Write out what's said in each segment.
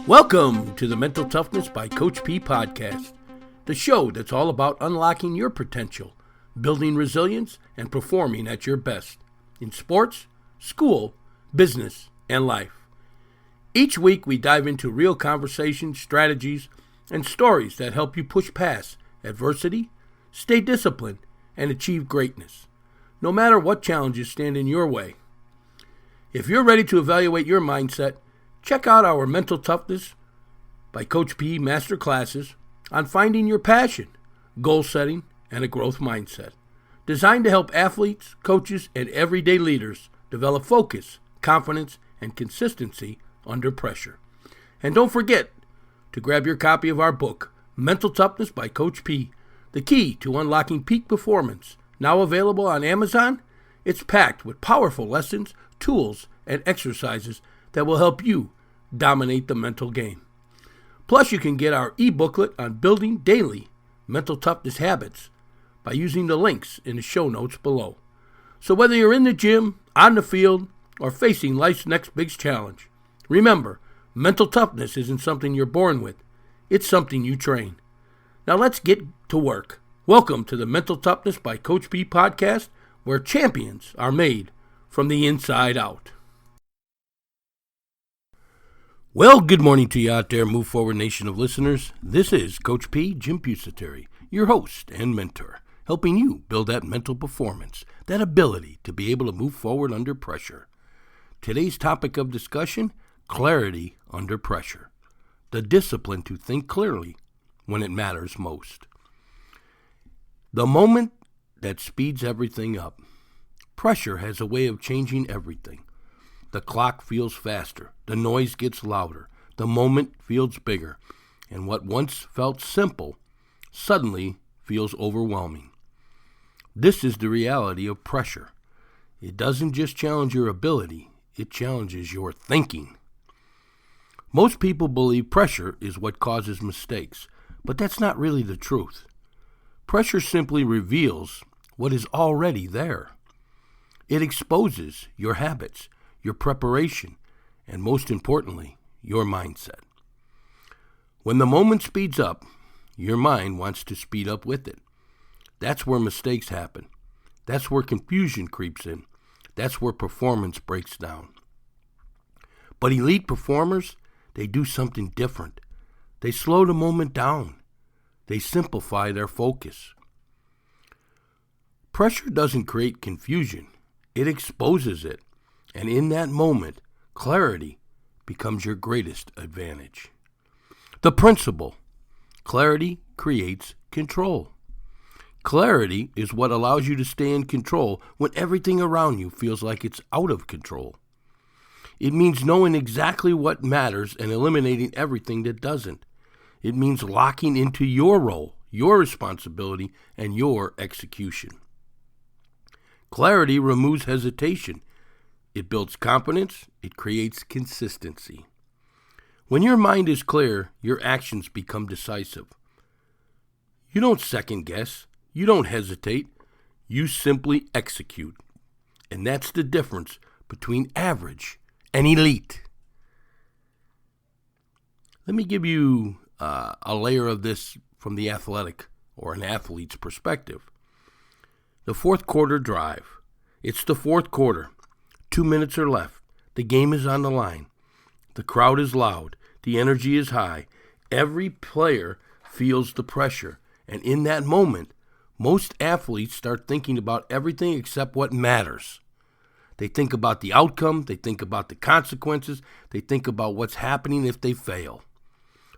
Welcome to the Mental Toughness by Coach P podcast, the show that's all about unlocking your potential, building resilience, and performing at your best in sports, school, business, and life. Each week we dive into real conversations, strategies, and stories that help you push past adversity, stay disciplined, and achieve greatness, no matter what challenges stand in your way. If you're ready to evaluate your mindset, check out our Mental Toughness by Coach P master classes on finding your passion, goal setting, and a growth mindset, designed to help athletes, coaches, and everyday leaders develop focus, confidence, and consistency under pressure. And don't forget to grab your copy of our book, Mental Toughness by Coach P, the key to unlocking peak performance, now available on Amazon. It's packed with powerful lessons, tools, and exercises that will help you dominate the mental game. Plus, you can get our e-booklet on building daily mental toughness habits by using the links in the show notes below. So whether you're in the gym, on the field, or facing life's next big challenge, remember, mental toughness isn't something you're born with. It's something you train. Now let's get to work. Welcome to the Mental Toughness by Coach P podcast, where champions are made from the inside out. Well, good morning to you out there, Move Forward Nation of listeners. This is Coach P, Jim Pusateri, your host and mentor, helping you build that mental performance, that ability to be able to move forward under pressure. Today's topic of discussion, clarity under pressure, the discipline to think clearly when it matters most. The moment that speeds everything up. Pressure has a way of changing everything. The clock feels faster, the noise gets louder, the moment feels bigger, and what once felt simple suddenly feels overwhelming. This is the reality of pressure. It doesn't just challenge your ability, it challenges your thinking. Most people believe pressure is what causes mistakes, but that's not really the truth. Pressure simply reveals what is already there. It exposes your habits, your preparation, and most importantly, your mindset. When the moment speeds up, your mind wants to speed up with it. That's where mistakes happen. That's where confusion creeps in. That's where performance breaks down. But elite performers, they do something different. They slow the moment down. They simplify their focus. Pressure doesn't create confusion. It exposes it. And in that moment, clarity becomes your greatest advantage. The principle, clarity creates control. Clarity is what allows you to stay in control when everything around you feels like it's out of control. It means knowing exactly what matters and eliminating everything that doesn't. It means locking into your role, your responsibility, and your execution. Clarity removes hesitation. It builds confidence. It creates consistency. When your mind is clear, your actions become decisive. You don't second guess. You don't hesitate. You simply execute. And that's the difference between average and elite. Let me give you a layer of this from the athletic or an athlete's perspective. The fourth quarter drive. It's the fourth quarter. 2 minutes are left. The game is on the line. The crowd is loud. The energy is high. Every player feels the pressure. And in that moment, most athletes start thinking about everything except what matters. They think about the outcome. They think about the consequences. They think about what's happening if they fail.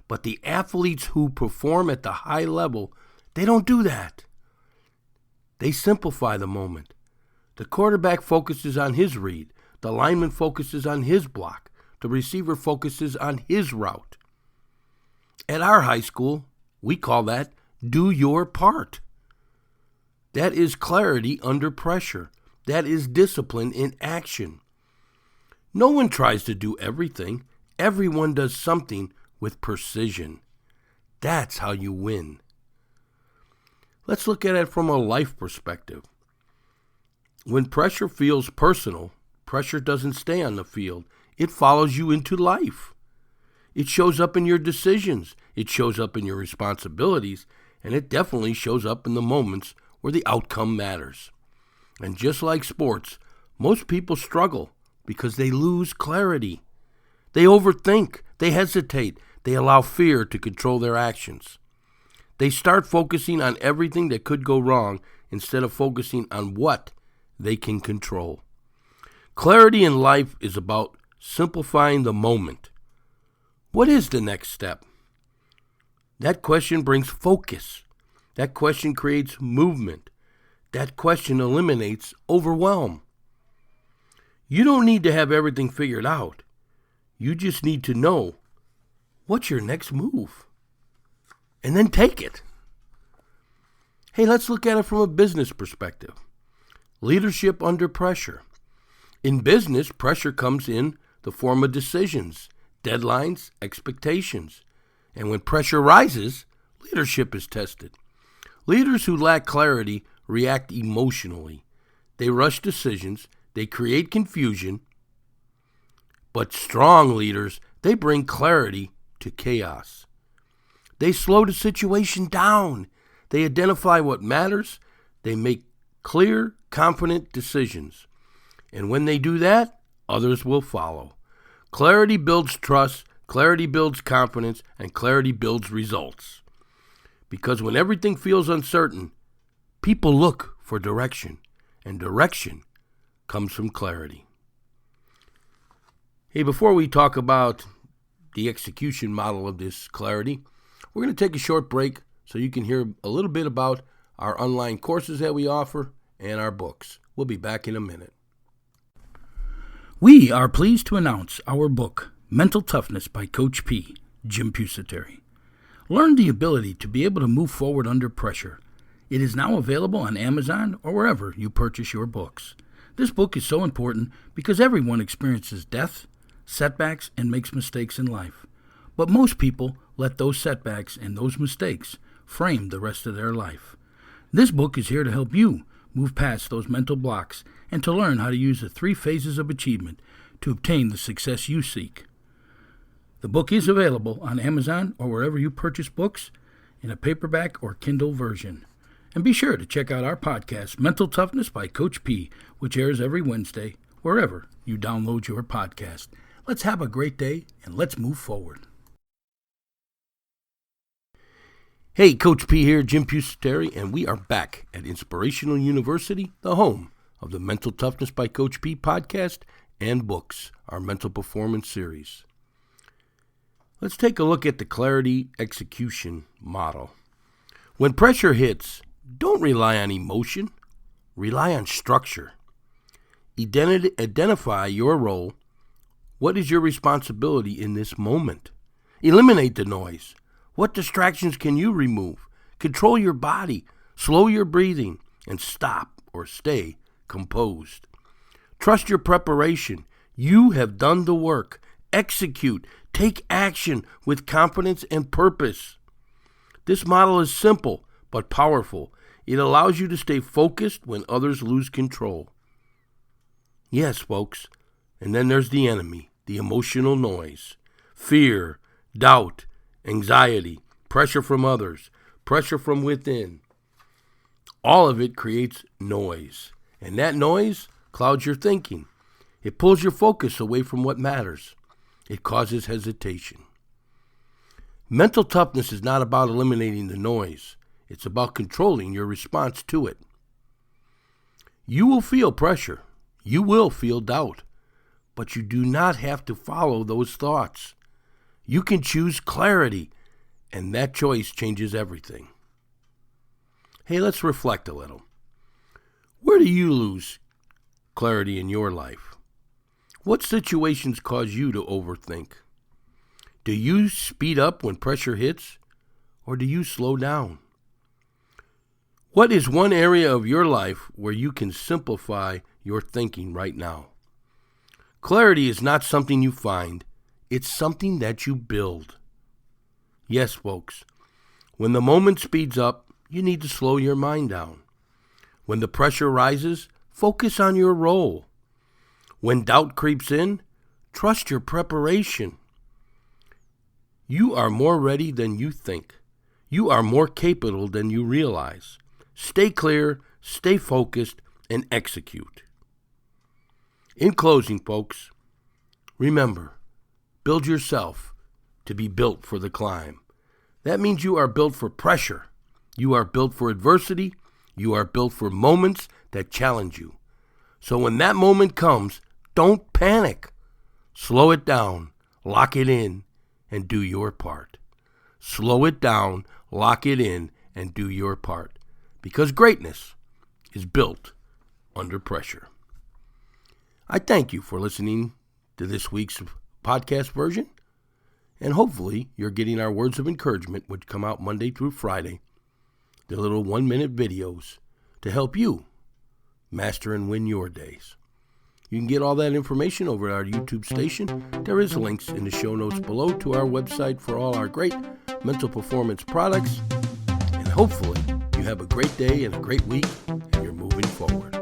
But the athletes who perform at the high level, they don't do that. They simplify the moment. The quarterback focuses on his read. The lineman focuses on his block. The receiver focuses on his route. At our high school, we call that do your part. That is clarity under pressure. That is discipline in action. No one tries to do everything. Everyone does something with precision. That's how you win. Let's look at it from a life perspective. When pressure feels personal, pressure doesn't stay on the field. It follows you into life. It shows up in your decisions. It shows up in your responsibilities. And it definitely shows up in the moments where the outcome matters. And just like sports, most people struggle because they lose clarity. They overthink. They hesitate. They allow fear to control their actions. They start focusing on everything that could go wrong instead of focusing on what they can control. Clarity in life is about simplifying the moment. What is the next step? That question brings focus. That question creates movement. That question eliminates overwhelm. You don't need to have everything figured out. You just need to know what's your next move. And then take it. Hey, let's look at it from a business perspective. Leadership under pressure. In business, pressure comes in the form of decisions, deadlines, expectations. And when pressure rises, leadership is tested. Leaders who lack clarity react emotionally. They rush decisions, they create confusion. But strong leaders, they bring clarity to chaos. They slow the situation down. They identify what matters. They make clear, confident decisions. And when they do that, others will follow. Clarity builds trust, clarity builds confidence, and clarity builds results. Because when everything feels uncertain, people look for direction, and direction comes from clarity. Hey, before we talk about the execution model of this clarity, we're going to take a short break so you can hear a little bit about our online courses that we offer and our books. We'll be back in a minute. We are pleased to announce our book, Mental Toughness by Coach P, Jim Pusateri. Learn the ability to be able to move forward under pressure. It is now available on Amazon or wherever you purchase your books. This book is so important because everyone experiences death, setbacks, and makes mistakes in life. But most people let those setbacks and those mistakes frame the rest of their life. This book is here to help you move past those mental blocks and to learn how to use the 3 phases of achievement to obtain the success you seek. The book is available on Amazon or wherever you purchase books in a paperback or Kindle version. And be sure to check out our podcast, Mental Toughness by Coach P, which airs every Wednesday, wherever you download your podcast. Let's have a great day, and let's move forward. Hey, Coach P here, Jim Pusateri, and we are back at Inspirational University, the home of the Mental Toughness by Coach P podcast and books, our mental performance series. Let's take a look at the clarity execution model. When pressure hits, don't rely on emotion, rely on structure. Identify your role. What is your responsibility in this moment? Eliminate the noise. What distractions can you remove? Control your body, slow your breathing, and stop or stay composed. Trust your preparation. You have done the work. Execute. Take action with confidence and purpose. This model is simple but powerful. It allows you to stay focused when others lose control. Yes, folks. And then there's the enemy, the emotional noise. Fear, doubt, anxiety, pressure from others, pressure from within. All of it creates noise. And that noise clouds your thinking. It pulls your focus away from what matters. It causes hesitation. Mental toughness is not about eliminating the noise. It's about controlling your response to it. You will feel pressure. You will feel doubt. But you do not have to follow those thoughts. You can choose clarity, and that choice changes everything. Hey, let's reflect a little. Where do you lose clarity in your life? What situations cause you to overthink? Do you speed up when pressure hits, or do you slow down? What is one area of your life where you can simplify your thinking right now? Clarity is not something you find. It's something that you build. Yes, folks, when the moment speeds up, you need to slow your mind down. When the pressure rises, focus on your role. When doubt creeps in, trust your preparation. You are more ready than you think. You are more capable than you realize. Stay clear, stay focused, and execute. In closing, folks, remember, build yourself to be built for the climb. That means you are built for pressure. You are built for adversity. You are built for moments that challenge you. So when that moment comes, don't panic. Slow it down, lock it in, and do your part. Slow it down, lock it in, and do your part. Because greatness is built under pressure. I thank you for listening to this week's podcast version, and hopefully you're getting our words of encouragement, which come out Monday through Friday, the little 1-minute videos to help you master and win your days. You can get all that information over at our YouTube station. There is links in the show notes below to our website for all our great mental performance products. And hopefully you have a great day and a great week, and you're moving forward.